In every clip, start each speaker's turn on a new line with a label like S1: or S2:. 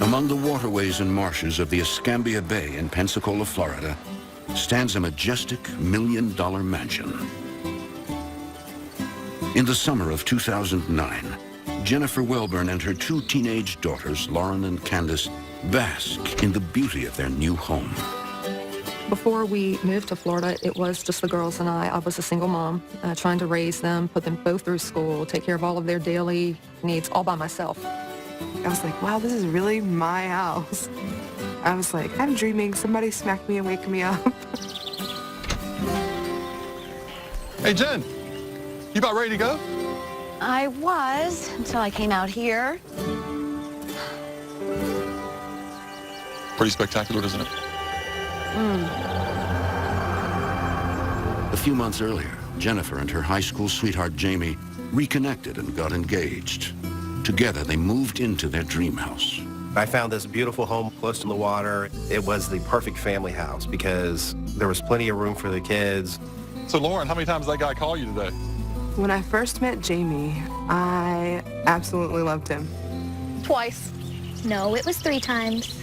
S1: Among the waterways and marshes of the Escambia Bay in Pensacola, Florida, stands a majestic $1 million mansion. In the summer of 2009, Jennifer Welburn and her 2 teenage daughters, Lauren and Candace, bask in the beauty of their new home.
S2: Before we moved to Florida, it was just the girls and I. I was a single mom, trying to raise them, put them both through school, take care of all of their daily needs all by myself.
S3: I was like, wow, this is really my house. I was like, I'm dreaming. Somebody smack me and wake me up.
S4: Hey, Jen, you about ready to go?
S5: I was, until I came out here.
S4: Pretty spectacular, isn't it?
S1: A few months earlier, Jennifer and her high school sweetheart, Jamie, reconnected and got engaged. Together, they moved into their dream house.
S6: I found this beautiful home close to the water. It was the perfect family house because there was plenty of room for the kids.
S4: So, Lauren, how many times did that guy call you today?
S3: When I first met Jamie, I absolutely loved him.
S7: Twice. No, it was 3 times.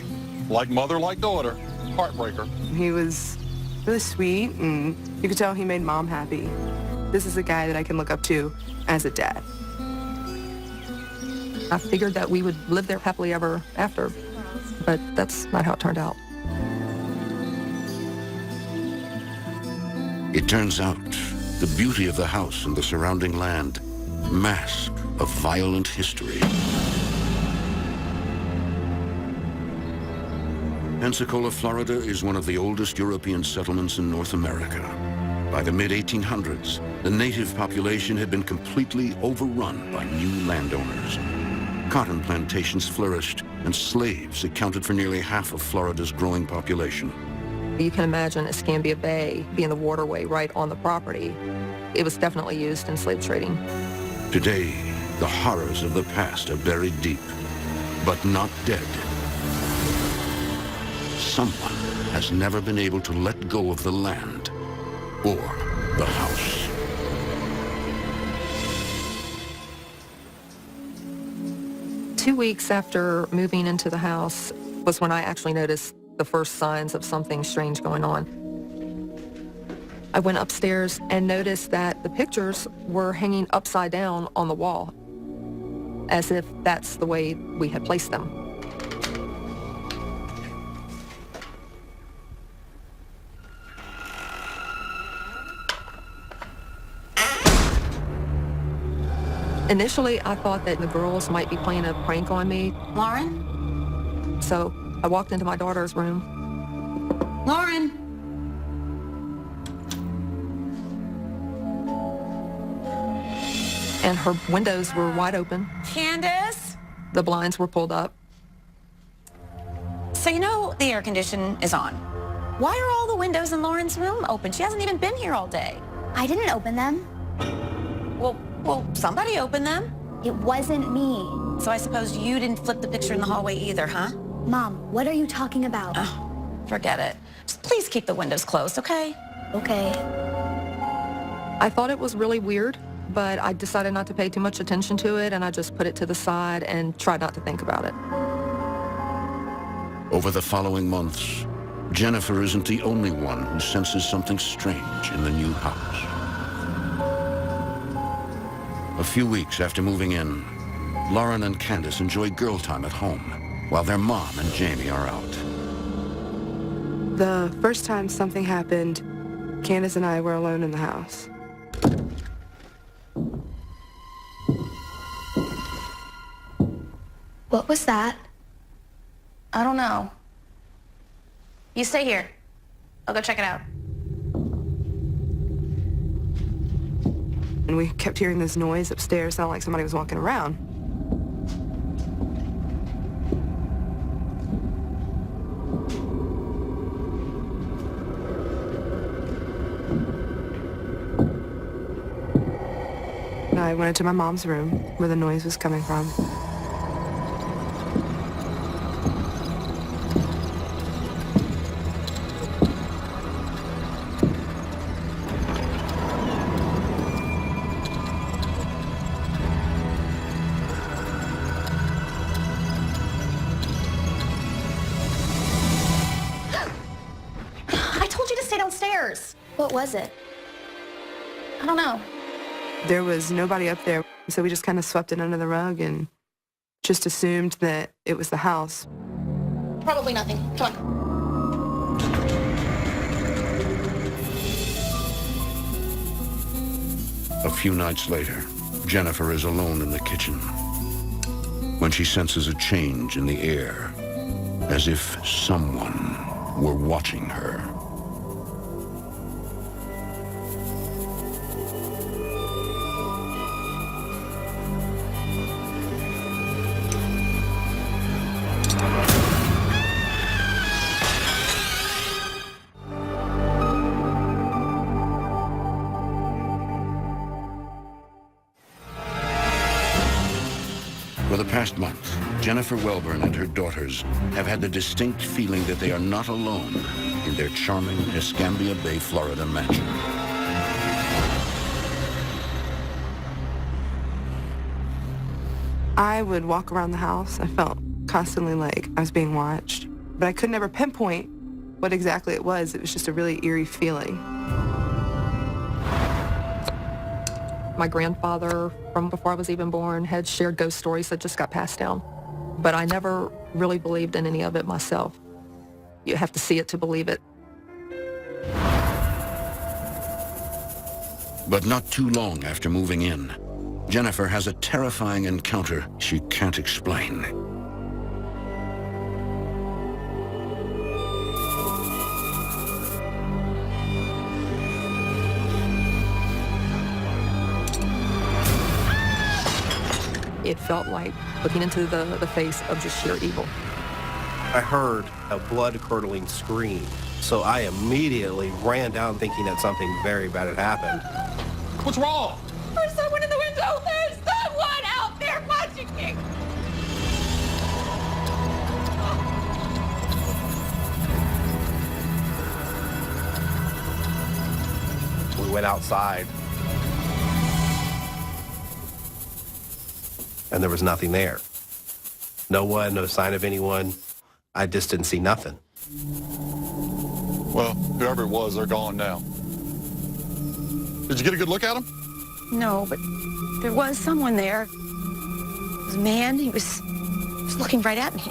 S4: Like mother, like daughter. Heartbreaker.
S3: He was really sweet, and you could tell he made Mom happy. This is a guy that I can look up to as a dad.
S2: I figured that we would live there happily ever after, but that's not how it turned out.
S1: It turns out the beauty of the house and the surrounding land mask a violent history. Pensacola, Florida is one of the oldest European settlements in North America. By the mid-1800s, the native population had been completely overrun by new landowners. Cotton plantations flourished, and slaves accounted for nearly half of Florida's growing population.
S2: You can imagine Escambia Bay being the waterway right on the property. It was definitely used in slave trading.
S1: Today, the horrors of the past are buried deep, but not dead. Someone has never been able to let go of the land or the house.
S2: Two weeks after moving into the house was when I actually noticed the first signs of something strange going on. I went upstairs and noticed that the pictures were hanging upside down on the wall, as if that's the way we had placed them. Initially, I thought that the girls might be playing a prank on me.
S5: Lauren?
S2: So I walked into my daughter's room.
S5: Lauren?
S2: And her windows were wide open.
S5: Candace?
S2: The blinds were pulled up.
S5: So you know the air condition is on. Why are all the windows in Lauren's room open? She hasn't even been here all day.
S7: I didn't open them.
S5: Well, somebody opened them.
S7: It wasn't me.
S5: So I suppose you didn't flip the picture in the hallway either, huh?
S7: Mom, what are you talking about?
S5: Oh, forget it. Just please keep the windows closed, okay?
S7: Okay.
S2: I thought it was really weird, but I decided not to pay too much attention to it, and I just put it to the side and tried not to think about it.
S1: Over the following months, Jennifer isn't the only one who senses something strange in the new house. A few weeks after moving in, Lauren and Candace enjoy girl time at home, while their mom and Jamie are out.
S3: The first time something happened, Candace and I were alone in the house.
S7: What was that?
S5: I don't know. You stay here. I'll go check it out.
S3: And we kept hearing this noise upstairs, sounded like somebody was walking around. And I went into my mom's room where the noise was coming from.
S7: What was it?
S5: I don't know.
S3: There was nobody up there, so we just kind of swept it under the rug and just assumed that it was the house.
S5: Probably nothing. Come on.
S1: A few nights later, Jennifer is alone in the kitchen when she senses a change in the air, as if someone were watching her. For the past month, Jennifer Welborn and her daughters have had the distinct feeling that they are not alone in their charming Escambia Bay, Florida mansion.
S3: I would walk around the house. I felt constantly like I was being watched, but I could never pinpoint what exactly it was. It was just a really eerie feeling.
S2: My grandfather, from before I was even born, had shared ghost stories that just got passed down. But I never really believed in any of it myself. You have to see it to believe it.
S1: But not too long after moving in, Jennifer has a terrifying encounter she can't explain.
S2: It felt like looking into the face of just sheer evil.
S6: I heard a blood-curdling scream, so I immediately ran down thinking that something very bad had happened.
S4: What's wrong?
S8: There's someone in the window! There's someone out there watching me!
S6: We went outside, and there was nothing there. No one, no sign of anyone. I just didn't see nothing.
S4: Well, whoever it was, they're gone now. Did you get a good look at them?
S8: No, but there was someone there. It was a man. He was looking right at me.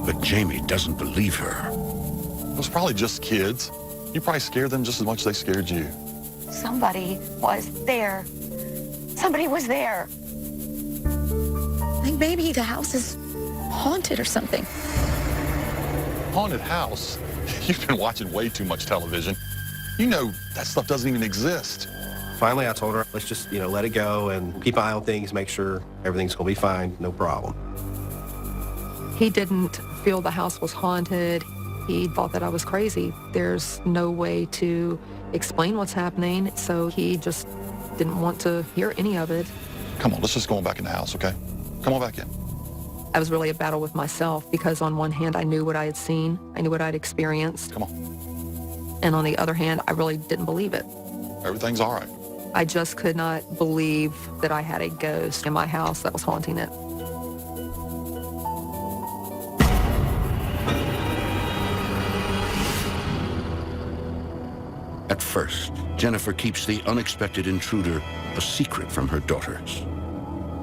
S1: But Jamie doesn't believe her.
S4: It was probably just kids. You probably scared them just as much as they scared you.
S8: Somebody was there. Somebody was there. I think maybe the house is haunted or something.
S4: Haunted house? You've been watching way too much television. You know that stuff doesn't even exist.
S6: Finally, I told her, let's just, let it go and keep an eye on things, make sure everything's going to be fine, no problem.
S2: He didn't feel the house was haunted. He thought that I was crazy. There's no way to explain what's happening, so he just didn't want to hear any of it.
S4: Come on, let's just go on back in the house, okay? Come on back in.
S2: I was really a battle with myself because on one hand, I knew what I had seen. I knew what I'd experienced.
S4: Come on.
S2: And on the other hand, I really didn't believe it.
S4: Everything's all right.
S2: I just could not believe that I had a ghost in my house that was haunting it.
S1: At first, Jennifer keeps the unexpected intruder a secret from her daughters.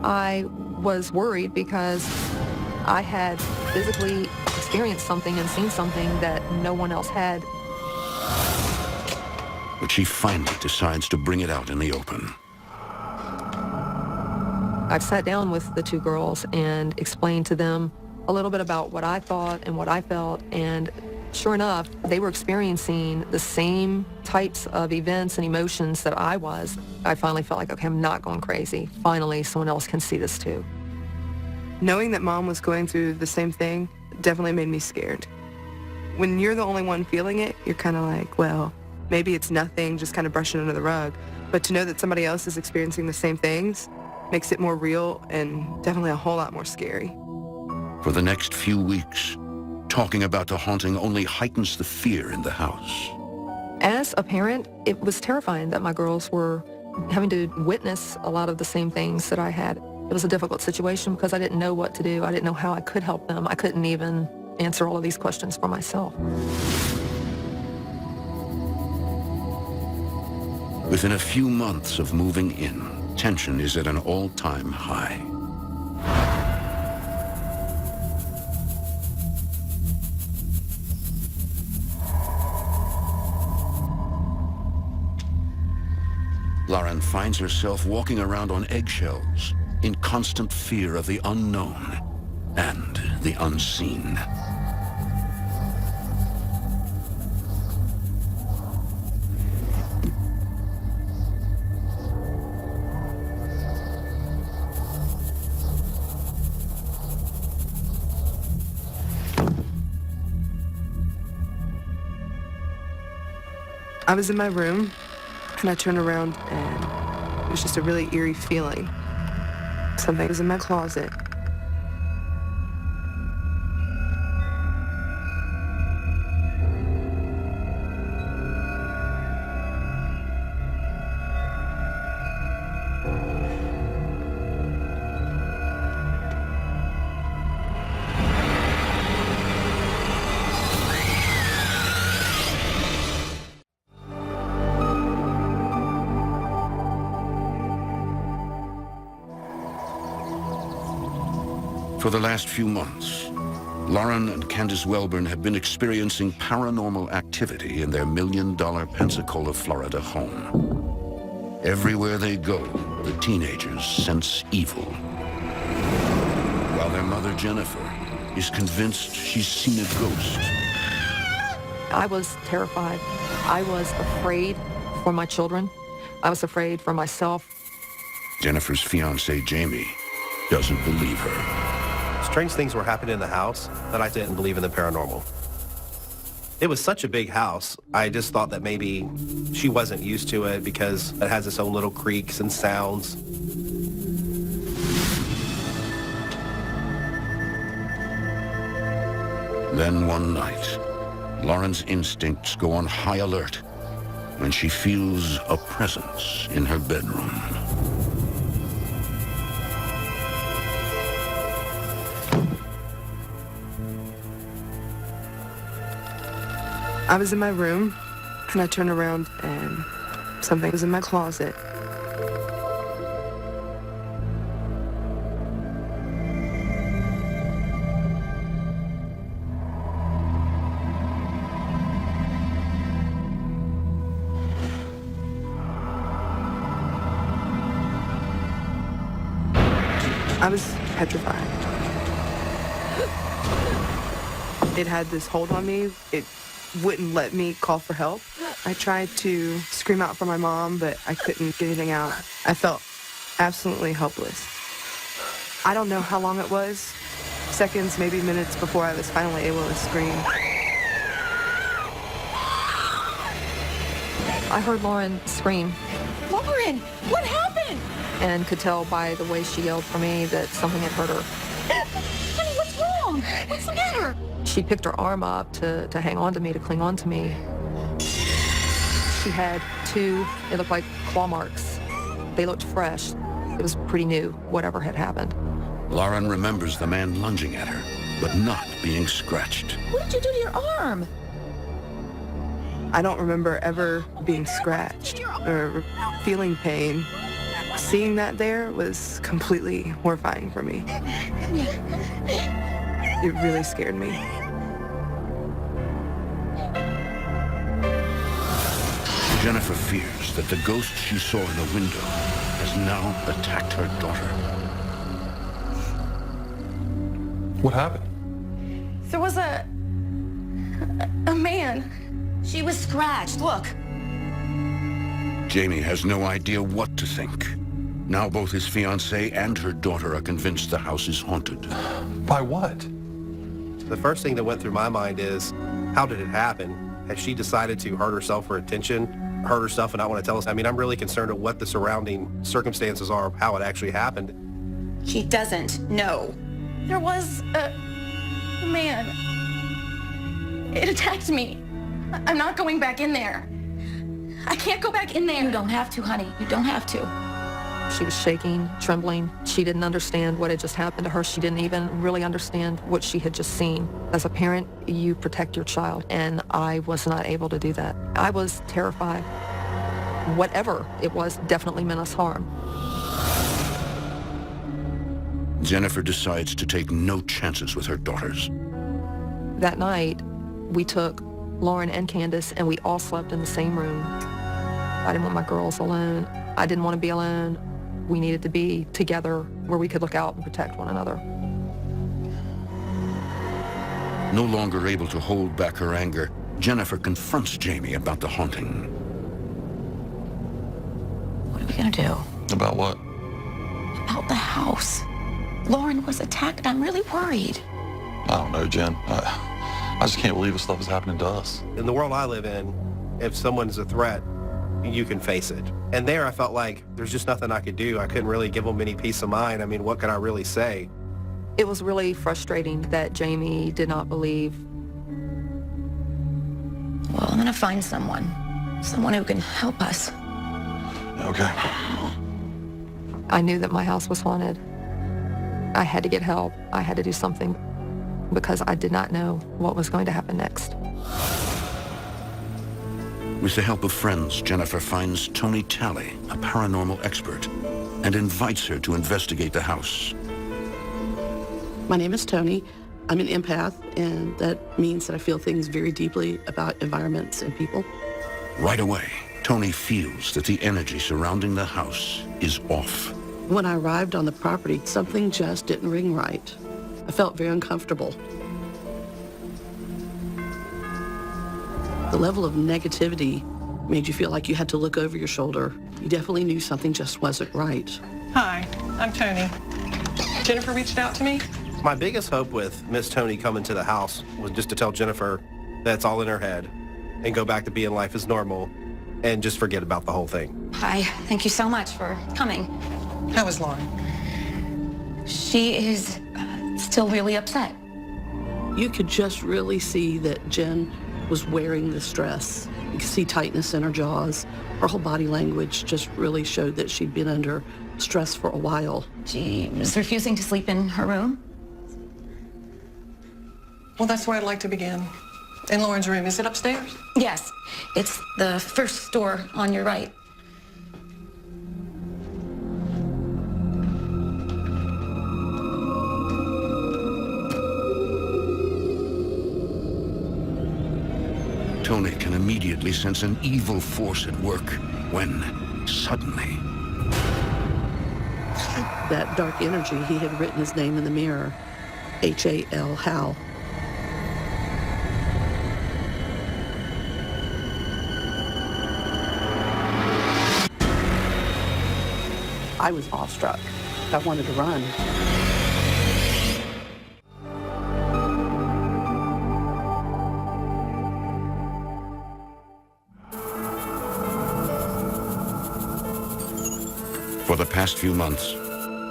S2: I was worried because I had physically experienced something and seen something that no one else had.
S1: But she finally decides to bring it out in the open.
S2: I've sat down with the two girls and explained to them a little bit about what I thought and what I felt, and sure enough, they were experiencing the same types of events and emotions that I was. I finally felt like, okay, I'm not going crazy. Finally, someone else can see this too.
S3: Knowing that Mom was going through the same thing definitely made me scared. When you're the only one feeling it, you're kind of like, well, maybe it's nothing, just kind of brush it under the rug. But to know that somebody else is experiencing the same things makes it more real and definitely a whole lot more scary.
S1: For the next few weeks, talking about the haunting only heightens the fear in the house.
S2: As a parent, it was terrifying that my girls were having to witness a lot of the same things that I had. It was a difficult situation because I didn't know what to do. I didn't know how I could help them. I couldn't even answer all of these questions for myself.
S1: Within a few months of moving in, tension is at an all-time high. Lauren finds herself walking around on eggshells, in constant fear of the unknown and the unseen.
S3: I was in my room, and I turned around, and it was just a really eerie feeling. Something was in my closet.
S1: For the last few months, Lauren and Candace Welburn have been experiencing paranormal activity in their $1 million Pensacola, Florida home. Everywhere they go, the teenagers sense evil. While their mother, Jennifer, is convinced she's seen a ghost.
S2: I was terrified. I was afraid for my children. I was afraid for myself.
S1: Jennifer's fiancé, Jamie, doesn't believe her.
S6: Strange things were happening in the house, but I didn't believe in the paranormal. It was such a big house, I just thought that maybe she wasn't used to it because it has its own little creaks and sounds.
S1: Then one night, Lauren's instincts go on high alert when she feels a presence in her bedroom.
S3: I was in my room, and I turned around, and something was in my closet. I was petrified. It had this hold on me. It wouldn't let me call for help. I tried to scream out for my mom, but I couldn't get anything out. I felt absolutely helpless. I don't know how long it was, seconds, maybe minutes before I was finally able to scream.
S2: I heard Lauren scream
S8: Lauren, what happened?
S2: and could tell by the way she yelled for me that something had hurt her.
S8: Honey, what's wrong? What's the matter?
S2: She picked her arm up to hang on to me, to cling on to me. She had two, it looked like claw marks. They looked fresh. It was pretty new, whatever had happened.
S1: Lauren remembers the man lunging at her, but not being scratched.
S8: What did you do to your arm?
S3: I don't remember ever being scratched or feeling pain. Seeing that there was completely horrifying for me. It really scared me.
S1: Jennifer fears that the ghost she saw in the window has now attacked her daughter.
S4: What happened?
S5: There was a man.
S8: She was scratched. Look.
S1: Jamie has no idea what to think. Now both his fiancée and her daughter are convinced the house is haunted.
S4: By what?
S6: The first thing that went through my mind is, how did it happen? Has she decided to hurt herself for attention, hurt herself and not want to tell us? I mean, I'm really concerned of what the surrounding circumstances are of how it actually happened.
S8: She doesn't know.
S5: There was a man. It attacked me. I'm not going back in there. I can't go back in there.
S8: You don't have to, honey. You don't have to.
S2: She was shaking, trembling. She didn't understand what had just happened to her. She didn't even really understand what she had just seen. As a parent, you protect your child, and I was not able to do that. I was terrified. whatever it was definitely meant us harm.
S1: Jennifer decides to take no chances with her daughters.
S2: That night, we took Lauren and Candace, and we all slept in the same room. I didn't want my girls alone. I didn't want to be alone. We needed to be together where we could look out and protect one another.
S1: No longer able to hold back her anger, Jennifer confronts Jamie about the haunting.
S8: What are we gonna do?
S4: About what?
S8: About the house. Lauren was attacked. I'm really worried.
S4: I don't know, Jen. I just can't believe this stuff is happening to us.
S6: In the world I live in, if someone's a threat, you can face it. And there I felt like there's just nothing I could do. I couldn't really give them any peace of mind. I mean, what could I really say?
S2: It was really frustrating that Jamie did not believe.
S8: Well, I'm gonna find someone who can help us.
S4: Okay.
S2: I knew that my house was haunted. I had to get help. I had to do something because I did not know what was going to happen next.
S1: With the help of friends, Jennifer finds Tony Talley, a paranormal expert, and invites her to investigate the house.
S9: My name is Tony. I'm an empath, and that means that I feel things very deeply about environments and people.
S1: Right away, Tony feels that the energy surrounding the house is off.
S9: When I arrived on the property, something just didn't ring right. I felt very uncomfortable. The level of negativity made you feel like you had to look over your shoulder. You definitely knew something just wasn't right.
S10: Hi, I'm Tony. Jennifer reached out to me.
S6: My biggest hope with Miss Tony coming to the house was just to tell Jennifer that's all in her head and go back to being life as normal and just forget about the whole thing.
S8: Hi, thank you so much for coming.
S10: How is Lauren?
S8: She is still really upset.
S9: You could just really see that Jen was wearing the stress. You could see tightness in her jaws. Her whole body language just really showed that she'd been under stress for a while.
S8: She was refusing to sleep in her room.
S10: Well, that's where I'd like to begin. In Lauren's room. Is it upstairs?
S8: Yes, it's the first door on your right.
S1: Tony can immediately sense an evil force at work when, suddenly,
S9: That dark energy, he had written his name in the mirror, H-A-L, Hal. I was awestruck. I wanted to run.
S1: For the past few months,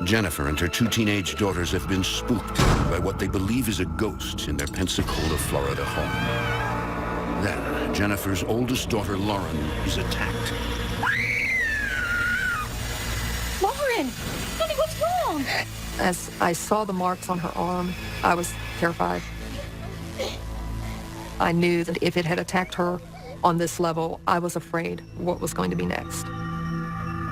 S1: Jennifer and her two teenage daughters have been spooked by what they believe is a ghost in their Pensacola, Florida home. Then, Jennifer's oldest daughter, Lauren, is attacked.
S8: Lauren! Honey, what's wrong?
S2: As I saw the marks on her arm, I was terrified. I knew that if it had attacked her on this level, I was afraid what was going to be next.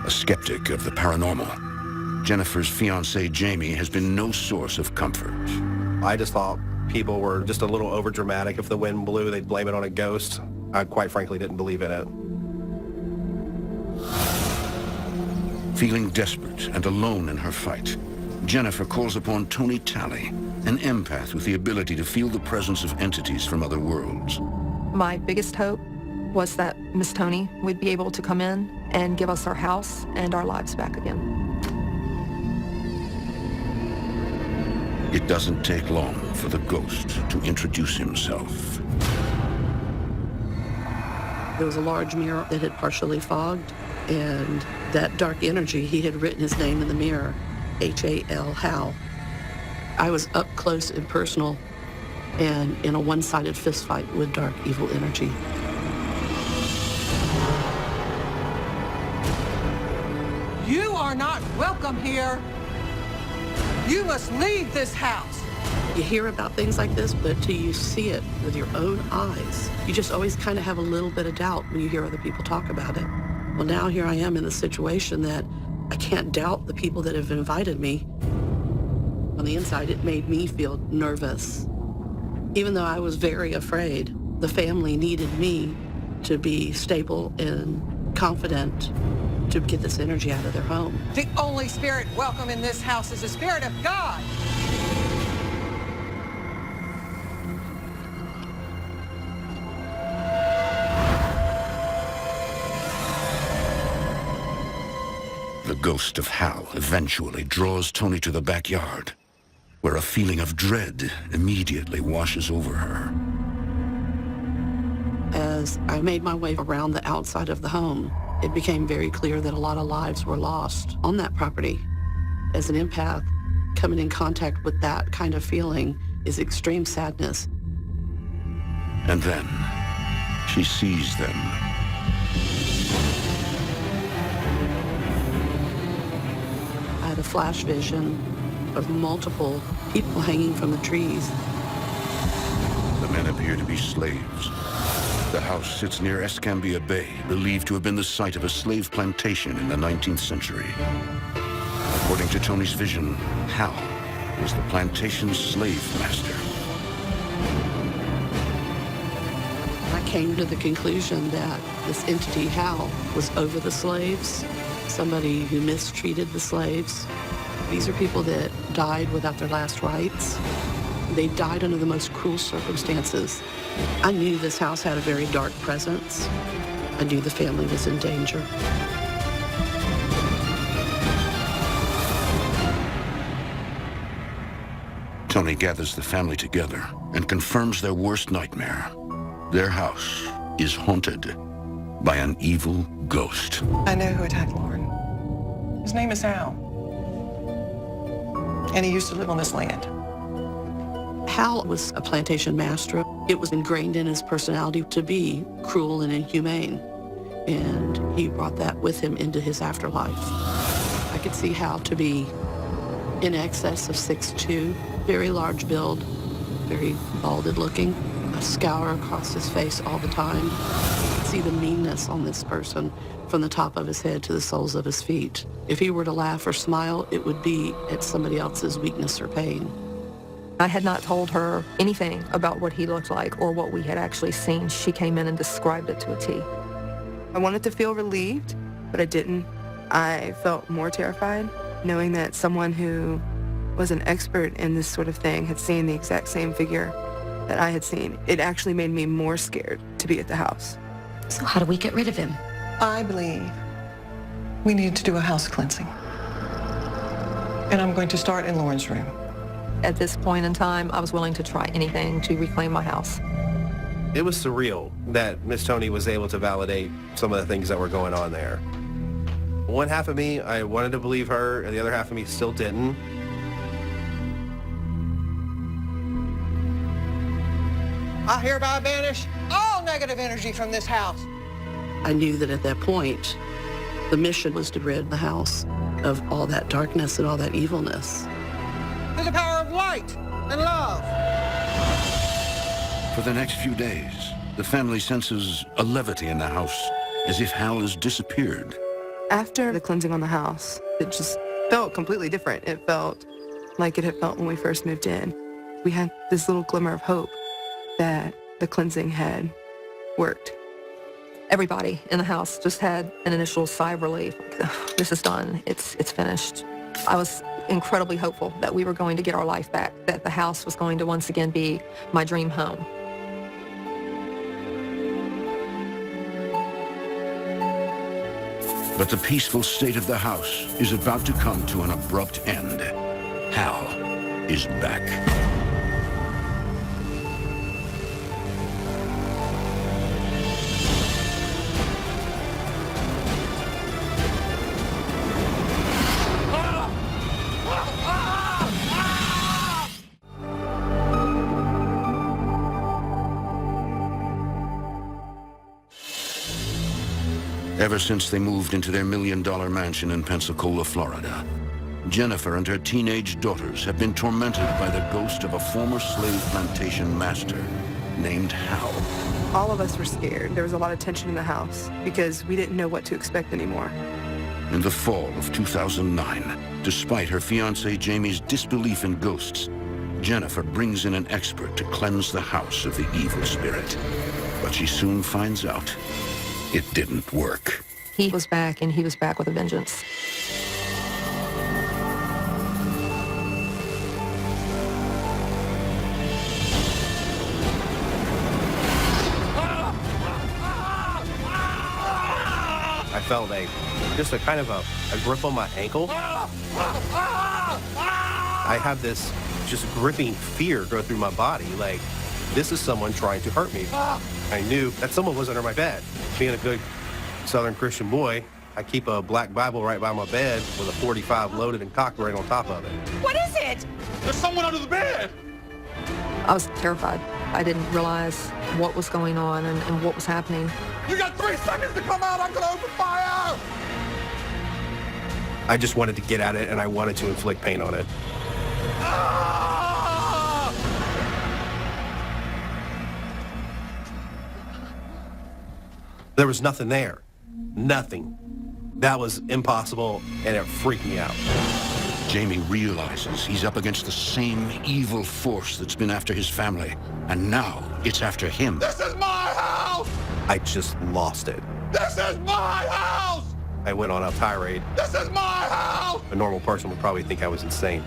S1: A skeptic of the paranormal, Jennifer's fiancé, Jamie, has been no source of comfort.
S6: I just thought people were just a little overdramatic. If the wind blew, they'd blame it on a ghost. I quite frankly didn't believe in it.
S1: Feeling desperate and alone in her fight, Jennifer calls upon Tony Talley, an empath with the ability to feel the presence of entities from other worlds.
S2: My biggest hope was that Miss Tony would be able to come in and give us our house and our lives back again.
S1: It doesn't take long for the ghost to introduce himself.
S9: There was a large mirror that had partially fogged, and that dark energy, he had written his name in the mirror, H-A-L, Hal. I was up close and personal and in a one-sided fist fight with dark, evil energy.
S11: You are not welcome here. You must leave this house.
S9: You hear about things like this, but till you see it with your own eyes, you just always kind of have a little bit of doubt when you hear other people talk about it. Well, now here I am in the situation that I can't doubt the people that have invited me. On the inside, it made me feel nervous. Even though I was very afraid, the family needed me to be stable and confident to get this energy out of their home.
S11: The only spirit welcome in this house is the Spirit of God.
S1: The ghost of Hal eventually draws Tony to the backyard, where a feeling of dread immediately washes over her.
S9: As I made my way around the outside of the home, it became very clear that a lot of lives were lost on that property. As an empath, coming in contact with that kind of feeling is extreme sadness.
S1: And then she sees them.
S9: I had a flash vision of multiple people hanging from the trees.
S1: The men appear to be slaves. The house sits near Escambia Bay, believed to have been the site of a slave plantation in the 19th century. According to Tony's vision, Hal was the plantation's slave master.
S9: I came to the conclusion that this entity, Hal, was over the slaves, somebody who mistreated the slaves. These are people that died without their last rites. They died under the most cruel circumstances. I knew this house had a very dark presence. I knew the family was in danger.
S1: Tony gathers the family together and confirms their worst nightmare. Their house is haunted by an evil ghost.
S10: I know who attacked Lauren. His name is Hal. And he used to live on this land.
S9: Hal was a plantation master. It was ingrained in his personality to be cruel and inhumane. And he brought that with him into his afterlife. I could see Hal to be in excess of 6'2", very large build, very balded looking, a scour across his face all the time. You could see the meanness on this person from the top of his head to the soles of his feet. If he were to laugh or smile, it would be at somebody else's weakness or pain.
S2: I had not told her anything about what he looked like or what we had actually seen. She came in and described it to a T.
S3: I wanted to feel relieved, but I didn't. I felt more terrified knowing that someone who was an expert in this sort of thing had seen the exact same figure that I had seen. It actually made me more scared to be at the house.
S8: So how do we get rid of him?
S10: I believe we need to do a house cleansing. And I'm going to start in Lauren's room.
S2: At this point in time, I was willing to try anything to reclaim my house.
S6: It was surreal that Miss Tony was able to validate some of the things that were going on there. One half of me, I wanted to believe her, and the other half of me still didn't.
S11: I hereby banish all negative energy from this house.
S9: I knew that at that point, the mission was to rid the house of all that darkness and all that evilness.
S11: Through the power of light and love.
S1: For the next few days, the family senses a levity in the house, as if Hal has disappeared.
S3: After the cleansing on the house, it just felt completely different. It felt like it had felt when we first moved in. We had this little glimmer of hope that the cleansing had worked.
S2: Everybody in the house just had an initial sigh of relief. Like, this is done. It's finished. I was incredibly hopeful that we were going to get our life back, that the house was going to once again be my dream home.
S1: But the peaceful state of the house is about to come to an abrupt end. Hal is back. Ever since they moved into their $1 million mansion in Pensacola, Florida, Jennifer and her teenage daughters have been tormented by the ghost of a former slave plantation master named Hal.
S3: All of us were scared. There was a lot of tension in the house because we didn't know what to expect anymore.
S1: In the fall of 2009, despite her fiancé Jamie's disbelief in ghosts, Jennifer brings in an expert to cleanse the house of the evil spirit. But she soon finds out it didn't work.
S2: He was back, and he was back with a vengeance.
S6: I felt just a kind of a grip on my ankle. I had this just gripping fear go through my body, like this is someone trying to hurt me. I knew that someone was under my bed. Being a good Southern Christian boy, I keep a black Bible right by my bed with a .45 loaded and cocked right on top of it.
S8: What is it?
S4: There's someone under the bed!
S2: I was terrified. I didn't realize what was going on and what was happening.
S4: You got 3 seconds to come out! I'm gonna open fire!
S6: I just wanted to get at it, and I wanted to inflict pain on it. There was nothing there. Nothing. That was impossible, and it freaked me out.
S1: Jamie realizes he's up against the same evil force that's been after his family, and now it's after him.
S4: This is my house!
S6: I just lost it.
S4: This is my house!
S6: I went on a tirade.
S4: This is my house!
S6: A normal person would probably think I was insane.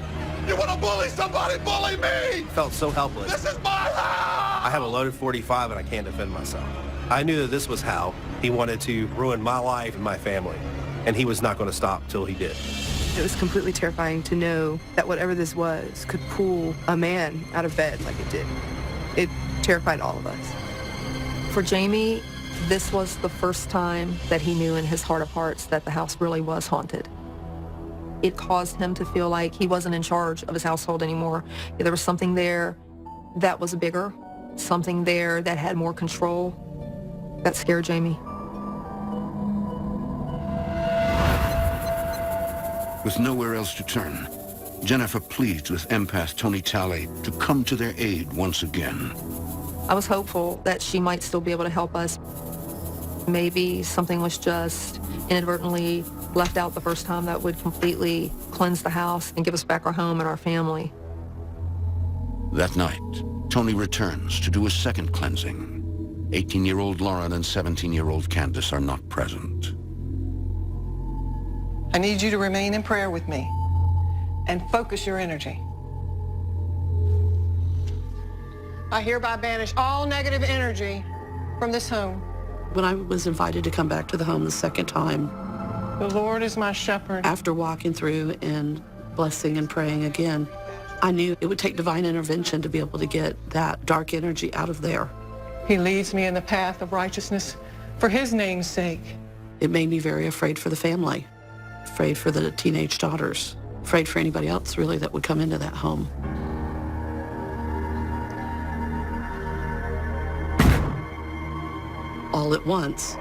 S4: You want to bully somebody? Bully me!
S6: I felt so helpless.
S4: This is my house!
S6: I have a loaded .45 and I can't defend myself. I knew that this was Hal. He wanted to ruin my life and my family, and he was not going to stop till he did.
S3: It was completely terrifying to know that whatever this was could pull a man out of bed like it did. It terrified all of us.
S2: For Jamie, this was the first time that he knew in his heart of hearts that the house really was haunted. It caused him to feel like he wasn't in charge of his household anymore. There was something there that was bigger, something there that had more control. That scared Jamie.
S1: With nowhere else to turn, Jennifer pleads with empath Tony Talley to come to their aid once again.
S2: I was hopeful that she might still be able to help us. Maybe something was just inadvertently left out the first time that would completely cleanse the house and give us back our home and our family.
S1: That night, Tony returns to do a second cleansing. 18-year-old Lauren and 17-year-old Candace are not present.
S10: I need you to remain in prayer with me and focus your energy. I hereby banish all negative energy from this home.
S9: When I was invited to come back to the home the second time,
S10: The Lord is my shepherd.
S9: after walking through and blessing and praying again, I knew it would take divine intervention to be able to get that dark energy out of there.
S10: He leads me in the path of righteousness for his name's sake.
S9: It made me very afraid for the family, afraid for the teenage daughters, afraid for anybody else really that would come into that home. All at once,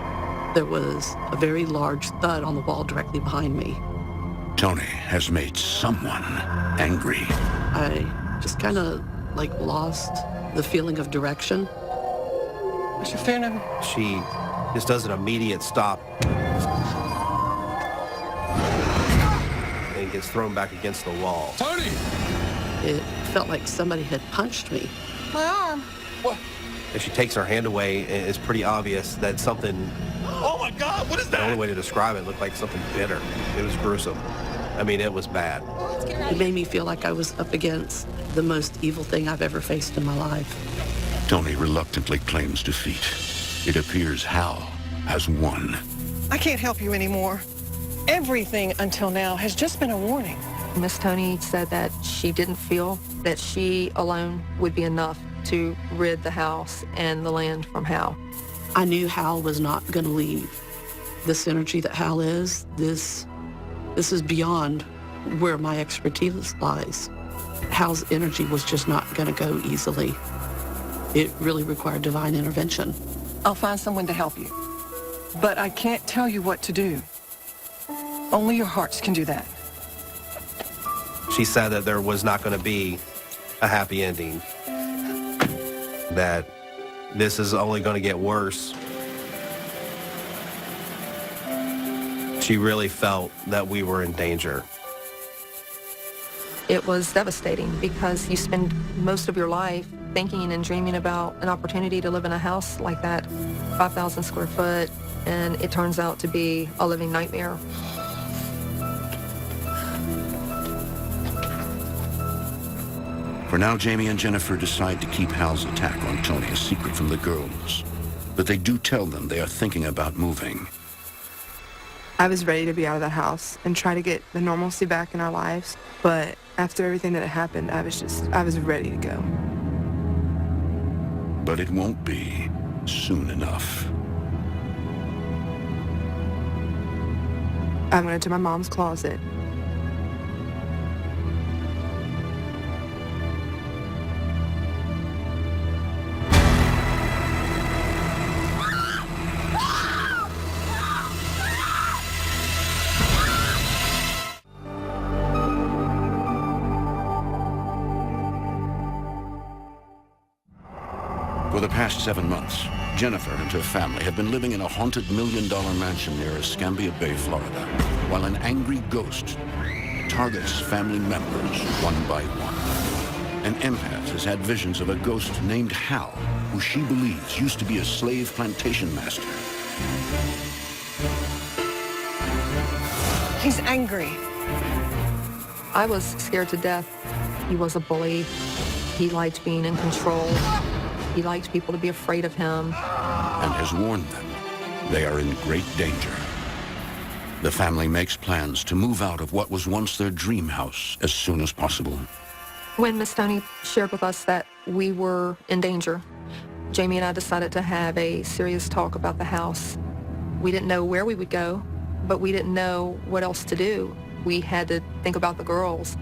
S9: there was a very large thud on the wall directly behind me.
S1: Tony has made someone angry.
S9: I just kind of lost the feeling of direction.
S10: I should fear no.
S6: She just does an immediate stop and gets thrown back against the wall.
S4: Tony!
S9: It felt like somebody had punched me.
S10: My arm.
S4: What?
S6: As she takes her hand away, it's pretty obvious that something,
S4: Oh my God, what is
S6: the only
S4: that?
S6: way to describe it, looked like something bitter. It was gruesome. I mean, it was bad.
S9: It made me feel like I was up against the most evil thing I've ever faced in my life.
S1: Tony reluctantly claims defeat. It appears Hal has won.
S10: I can't help you anymore. Everything until now has just been a warning.
S2: Miss Tony said that she didn't feel that she alone would be enough to rid the house and the land from Hal.
S9: I knew Hal was not going to leave. This energy that Hal is, this is beyond where my expertise lies. Hal's energy was just not going to go easily. It really required divine intervention.
S10: I'll find someone to help you. But I can't tell you what to do. Only your hearts can do that.
S6: She said that there was not going to be a happy ending, that this is only going to get worse. She really felt that we were in danger.
S2: It was devastating because you spend most of your life thinking and dreaming about an opportunity to live in a house like that, 5,000 square foot, and it turns out to be a living nightmare.
S1: For now, Jamie and Jennifer decide to keep Hal's attack on Tony a secret from the girls. But they do tell them they are thinking about moving.
S3: I was ready to be out of the house and try to get the normalcy back in our lives. But after everything that had happened, I was ready to go.
S1: But it won't be soon enough.
S3: I went into my mom's closet.
S1: For the past 7 months, Jennifer and her family have been living in a haunted $1 million mansion near Escambia Bay, Florida, while an angry ghost targets family members one by one. An empath has had visions of a ghost named Hal, who she believes used to be a slave plantation master.
S10: He's angry.
S2: I was scared to death. He was a bully. He liked being in control. He liked people to be afraid of him.
S1: And has warned them they are in great danger. The family makes plans to move out of what was once their dream house as soon as possible.
S2: When Miss Stoney shared with us that we were in danger, Jamie and I decided to have a serious talk about the house. We didn't know where we would go, but we didn't know what else to do. We had to think about the girls.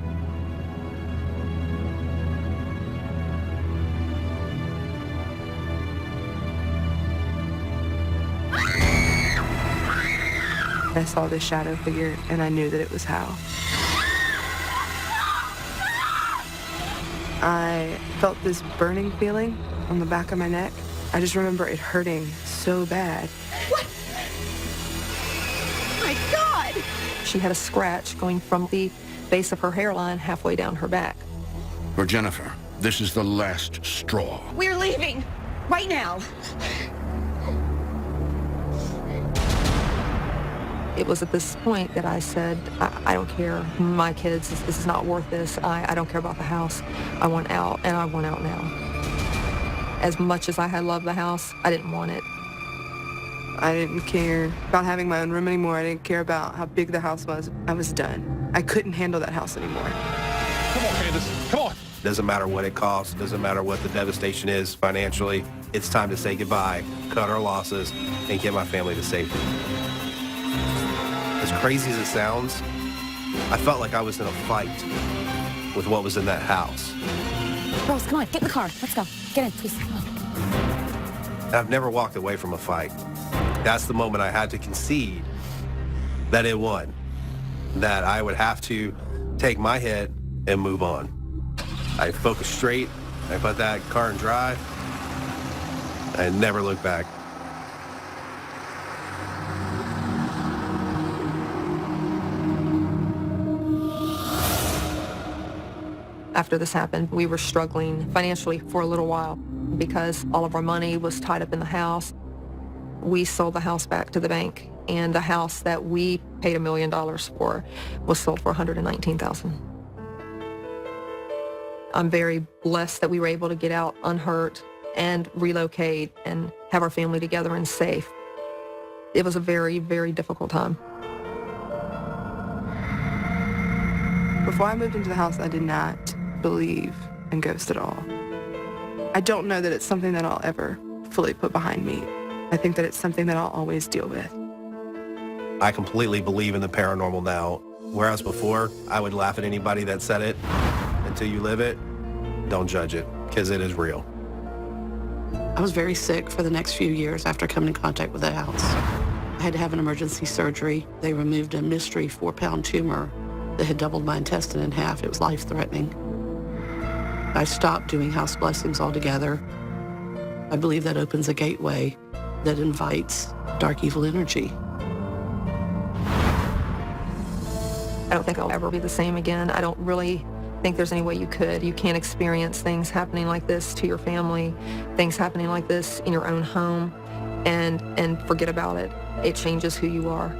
S3: I saw this shadow figure, and I knew that it was Hal. I felt this burning feeling on the back of my neck. I just remember it hurting so bad.
S8: What? My God!
S2: She had a scratch going from the base of her hairline halfway down her back.
S1: For Jennifer, this is the last straw.
S8: We're leaving right now.
S2: It was at this point that I said, I don't care. My kids, this is not worth this. I don't care about the house. I want out, and I want out now. As much as I had loved the house, I didn't want it.
S3: I didn't care about having my own room anymore. I didn't care about how big the house was. I was done. I couldn't handle that house anymore.
S4: Come on, Candace, come on.
S6: Doesn't matter what it costs, doesn't matter what the devastation is financially. It's time to say goodbye, cut our losses, and get my family to safety. As crazy as it sounds, I felt like I was in a fight with what was in that house.
S8: Rose, come on, get in the car. Let's go. Get in, please. Come on.
S6: I've never walked away from a fight. That's the moment I had to concede that it won, that I would have to take my hit and move on. I focused straight. I put that car in drive. I never looked back.
S2: After this happened, we were struggling financially for a little while because all of our money was tied up in the house. We sold the house back to the bank, and the house that we paid $1 million for was sold for $119,000. I'm very blessed that we were able to get out unhurt and relocate and have our family together and safe. It was a very, very difficult time.
S3: Before I moved into the house, I did not believe in ghosts at all. I don't know that it's something that I'll ever fully put behind me. I think that it's something that I'll always deal with.
S6: I completely believe in the paranormal now. Whereas before, I would laugh at anybody that said it. Until you live it, don't judge it, because it is real.
S9: I was very sick for the next few years after coming in contact with the house. I had to have an emergency surgery. They removed a mystery 4-pound tumor that had doubled my intestine in half. It was life-threatening. I stopped doing house blessings altogether. I believe that opens a gateway that invites dark evil energy.
S2: I don't think I'll ever be the same again. I don't really think there's any way you could. You can't experience things happening like this to your family, things happening like this in your own home, and forget about it. It changes who you are.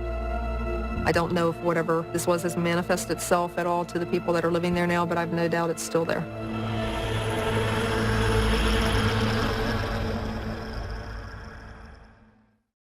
S2: I don't know if whatever this was has manifested itself at all to the people that are living there now, but I've no doubt it's still there.